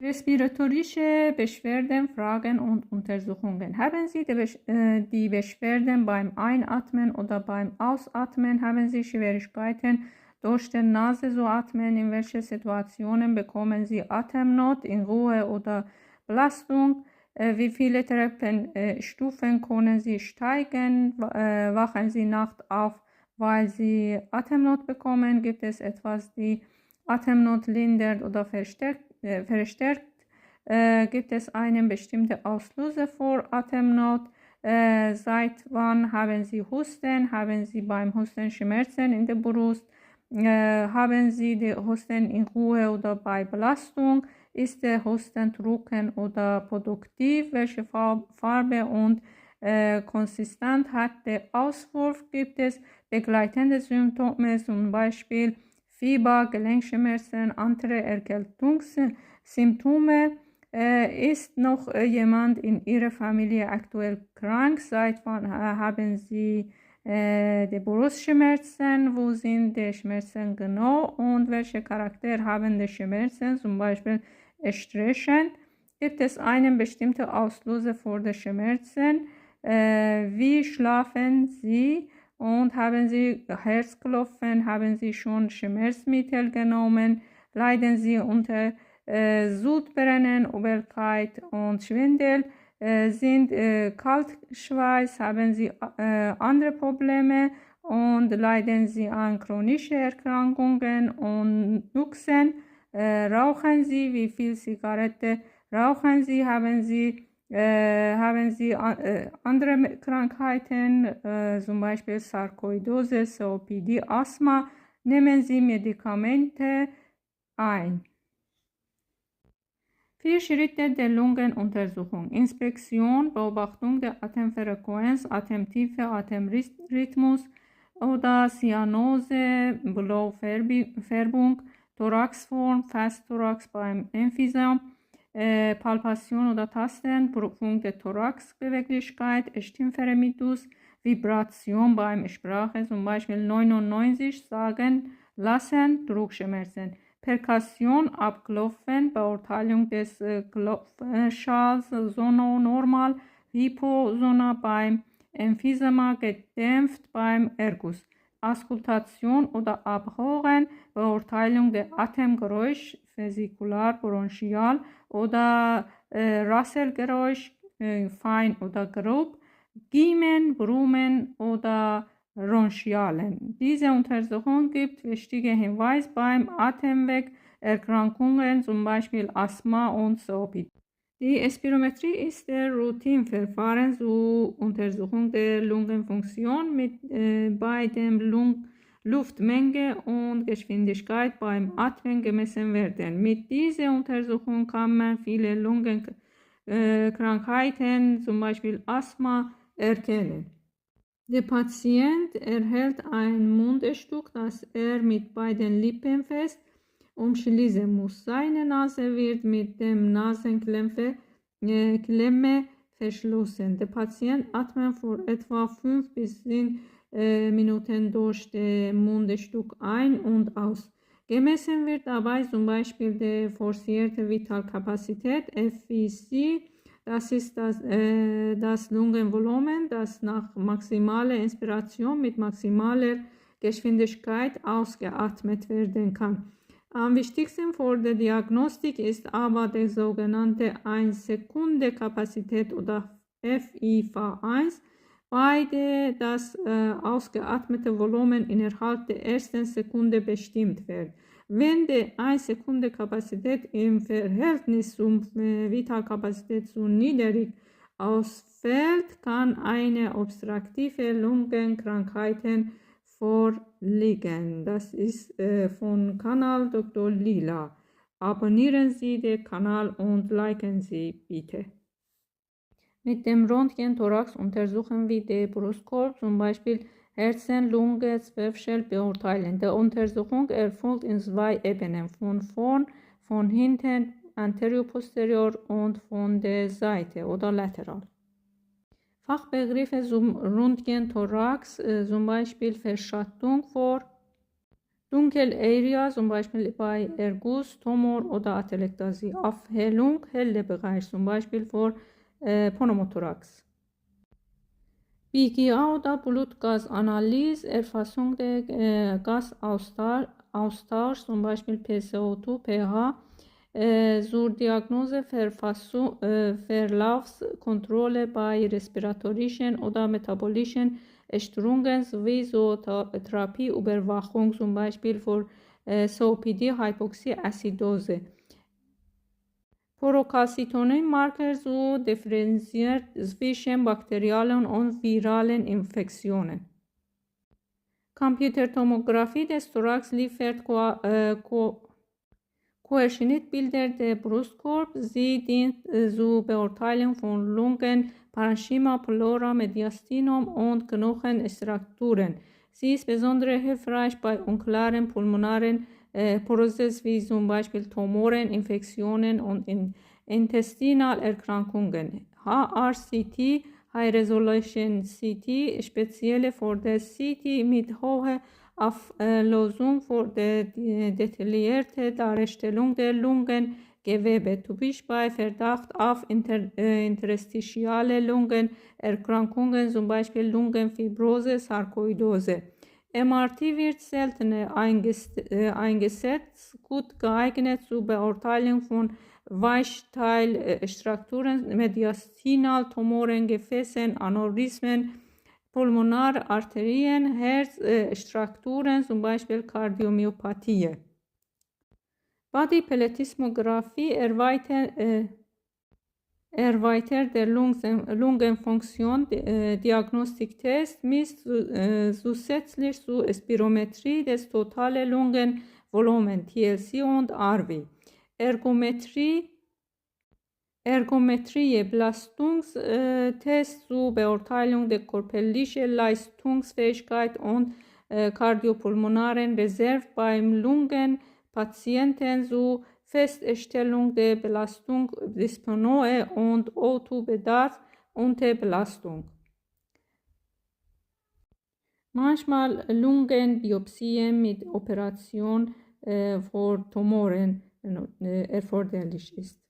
Respiratorische Beschwerden, Fragen und Untersuchungen. Haben Sie die Beschwerden beim Einatmen oder beim Ausatmen? Haben Sie Schwierigkeiten durch die Nase zu atmen? In welchen Situationen bekommen Sie Atemnot, in Ruhe oder Belastung? Wie viele Treppenstufen können Sie steigen? Wachen Sie nachts auf, weil Sie Atemnot bekommen? Gibt es etwas, die Atemnot lindert oder verstärkt? Gibt es einen bestimmten Auslöser für Atemnot? Seit wann haben Sie Husten? Haben Sie beim Husten Schmerzen in der Brust? Haben Sie die Husten in Ruhe oder bei Belastung? Ist der Husten trocken oder produktiv? Welche Farbe und Konsistenz hat der Auswurf? Gibt es begleitende Symptome, zum Beispiel Fieber, Gelenkschmerzen, andere Erkältungssymptome? Ist noch jemand in Ihrer Familie aktuell krank? Seit wann haben Sie die Brustschmerzen? Wo sind die Schmerzen genau? Und welche Charakter haben die Schmerzen? Zum Beispiel Stressen. Gibt es einen bestimmten Auslöser für die Schmerzen? Wie schlafen Sie? Und haben Sie Herzklopfen? Haben Sie schon Schmerzmittel genommen? Leiden Sie unter Sodbrennen, Übelkeit und Schwindel? Sind Kaltschweiß? Haben Sie andere Probleme? Und leiden Sie an chronischen Erkrankungen und Nüchsen? Rauchen Sie? Wie viel Zigarette rauchen Sie? Haben Sie andere Krankheiten, zum Beispiel Sarkoidose, COPD, Asthma? Nehmen Sie Medikamente ein. 4 Schritte der Lungenuntersuchung. Inspektion, Beobachtung der Atemfrequenz, Atemtiefe, Atemrhythmus oder Zyanose, Blaufärbung, Thoraxform, Festthorax beim Emphysem, Palpation oder Tasten, Prüfung der Thoraxbeweglichkeit, Stimmvermittels, Vibration beim Sprache, zum Beispiel 99 sagen lassen, Druckschmerzen. Perkussion, Abklopfen, Beurteilung des Klopfschalls, Sono-Normal, Hyposona beim Emphysema, gedämpft beim Erguss. Auskultation oder Abhören, Beurteilung der Atemgeräusch, Vesikular, Bronchial oder Rasselgeräusch, fein oder grob, Giemen, Brummen oder Bronchialen. Diese Untersuchung gibt wichtige Hinweise beim Atemwegerkrankungen, zum Beispiel Asthma und COPD. Die Spirometrie ist der Routineverfahren zur Untersuchung der Lungenfunktion, bei dem Luftmenge und Geschwindigkeit beim Atmen gemessen werden. Mit dieser Untersuchung kann man viele Lungenkrankheiten, zum Beispiel Asthma, erkennen. Der Patient erhält ein Mundstück, das er mit beiden Lippen fest umschließen muss. Seine Nase wird mit dem Nasenklemme verschlossen. Der Patient atmet für etwa 5 bis 10 Minuten durch das Mundstück ein und aus. Gemessen wird dabei zum Beispiel die forcierte Vitalkapazität, FVC. Das ist das Lungenvolumen, das nach maximaler Inspiration mit maximaler Geschwindigkeit ausgeatmet werden kann. Am wichtigsten für die Diagnostik ist aber die sogenannte 1-Sekunde-Kapazität oder FIV1, bei der das ausgeatmete Volumen innerhalb der ersten Sekunde bestimmt wird. Wenn die 1-Sekunde-Kapazität im Verhältnis zur Vitalkapazität zu niedrig ausfällt, kann eine obstruktive Lungenkrankheit vorliegen. Das ist von Kanal Dr. Lila. Abonnieren Sie den Kanal und liken Sie bitte. Mit dem Röntgen-Thorax untersuchen wir den Brustkorb, zum Beispiel Herzen, Lunge, Zwerchfell beurteilen. Die Untersuchung erfolgt in 2 Ebenen, von vorn, von hinten, anterior-posterior und von der Seite oder lateral. Fachbegriffe zum Röntgen-Thorax, zum Beispiel Verschattung vor Dunkelarea, zum Beispiel bei Erguss, Tumor oder Atelektasie. Aufhellung, helle Bereich, zum Beispiel für Pneumothorax. PGA oder Blutgasanalyse, Erfassung der Gasaustausch, zum Beispiel PCO2, pH, zur Diagnose, Verlaufskontrolle bei respiratorischen oder metabolischen Störungen sowie Therapie, Überwachung, zum Beispiel für COPD, Hypoxie, Acidose. Procalcitonin Marker zur Differenziert zwischen bakteriellen und viralen Infektionen. Computertomographie des Thorax liefert Querschnittbilder der Brustkorb. Sie dient zur Beurteilung von Lungen, Parenchyma, Pleura, Mediastinum und Knochenstrukturen. Sie ist besonders hilfreich bei unklaren pulmonalen Prozessen wie zum Beispiel Tumoren, Infektionen und Intestinalerkrankungen. HRCT, High Resolution CT, speziell für das CT mit hoher Auflösung für die detaillierte Darstellung der Lungengewebe, typisch bei Verdacht auf interstitiale Lungenerkrankungen, zum Beispiel Lungenfibrose, Sarkoidose. MRT wird seltener eingesetzt, gut geeignet zur Beurteilung von Weichteilstrukturen, Mediastinaltumoren, Gefäßen, Aneurysmen, Pulmonararterien, Herzstrukturen, zum Beispiel Kardiomyopathie. Bodyplethysmographie erweitert der Lungenfunktion Diagnostiktest misst zusätzlich zur Spirometrie des totalen Lungenvolumen TLC und RV. Ergometrie Belastungstest zur Beurteilung der körperlichen Leistungsfähigkeit und kardiopulmonaren Reserve beim Lungenpatienten zur Feststellung der Belastung, Dyspnoe und O2-Bedarf unter Belastung. Manchmal Lungenbiopsien mit Operation für Tumoren erforderlich ist.